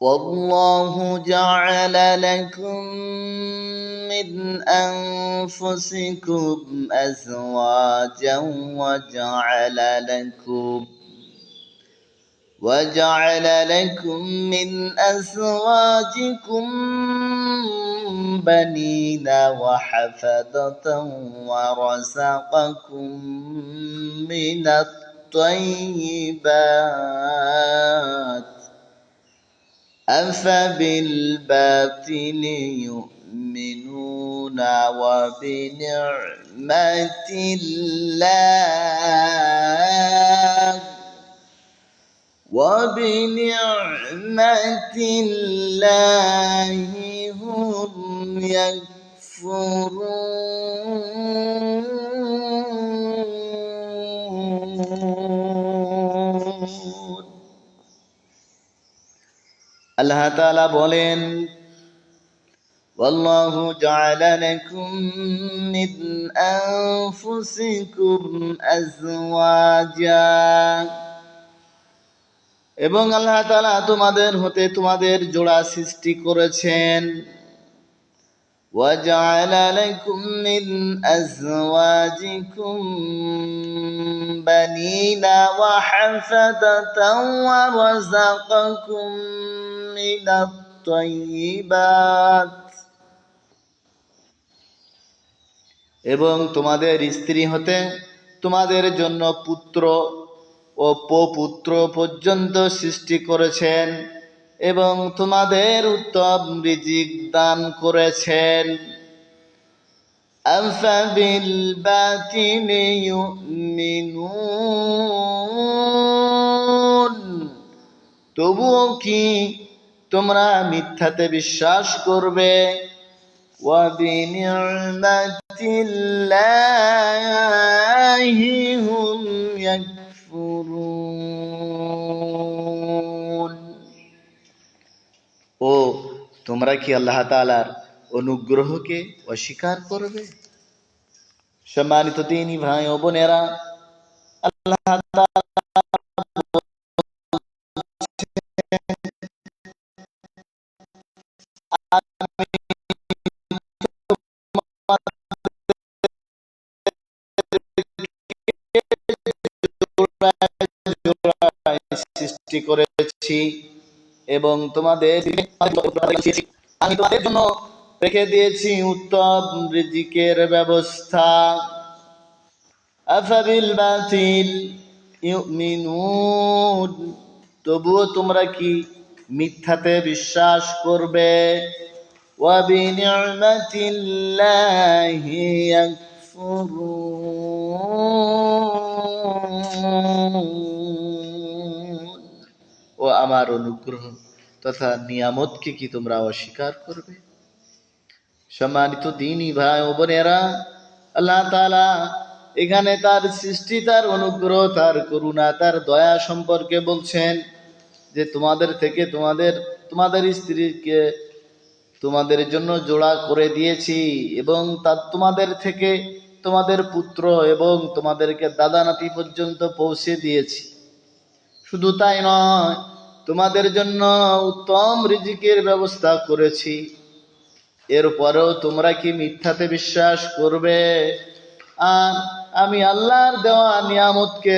والله جعل لكم من أنفسكم أزواجا وجعل لكم من أزواجكم بنين وحفدة ورزقكم من الطيبات أفبالباطل يؤمنون وبنعمة الله هم يكفرون আল্লাহ তাআলা বলেন والله جعل لكم من أنفسكم أزواجا এবং আল্লাহ তাআলা তোমাদের হতে তোমাদের জোড়া সৃষ্টি করেছেন وجعل لكم من أزواجكم بنين وحفدة ورزقكم من الطيبات এবং তোমাদের স্ত্রী হতে তোমাদের জন্য পুত্র ও পৌত্র পর্যন্ত সৃষ্টি করেছেন এবং তোমাদের উত্তম রিজিক দান করেছেন আফাবিলবাতিলি ইউমিনুন তবুও কি তোমরা মিথ্যাতে বিশ্বাস করবে ওয়াবিনি'মাতিল্লাহি হুম ইয়াকফুরুন ও তোমরা কি আল্লাহ তাআলার অনুগ্রহকে অস্বীকার করবে? সম্মানিত দিনী ভাই ও বোনেরা, আল্লাহ তাআলা সৃষ্টি করেছি এবং তোমাদের আমি তোমাদের জন্য রেখে দিয়েছি উত্তম রিজিকের ব্যবস্থা আফাবিল বাতিল ইউমিনুন তবুও তোমরা কি মিথ্যাতে বিশ্বাস করবে ওয়াবিনি'মাতিল্লাহি ইয়াকফুরুন ও আমার অনুগ্রহ তথা নিয়ামতকে কি তোমরা অস্বীকার করবে? সম্মানিত দ্বীনী ভাই ও বোনেরা, আল্লাহ তাআলা এখানে তার সৃষ্টি, তার অনুগ্রহ, তার করুণা, তার দয়া সম্পর্কে বলছেন যে তোমাদের থেকে তোমাদের স্ত্রীকে তোমাদের জন্য জোড়া করে দিয়েছি এবং তোমাদের থেকে তোমাদের পুত্র এবং তোমাদেরকে দাদা নাতি পর্যন্ত পৌঁছে দিয়েছি। শুধু তাই নয়, তোমাদের জন্য উত্তম রিজিকের ব্যবস্থা করেছি। এরপরেও তোমরা কি মিথ্যাতে বিশ্বাস করবে আর আমি আল্লাহর দেওয়া নিয়ামতকে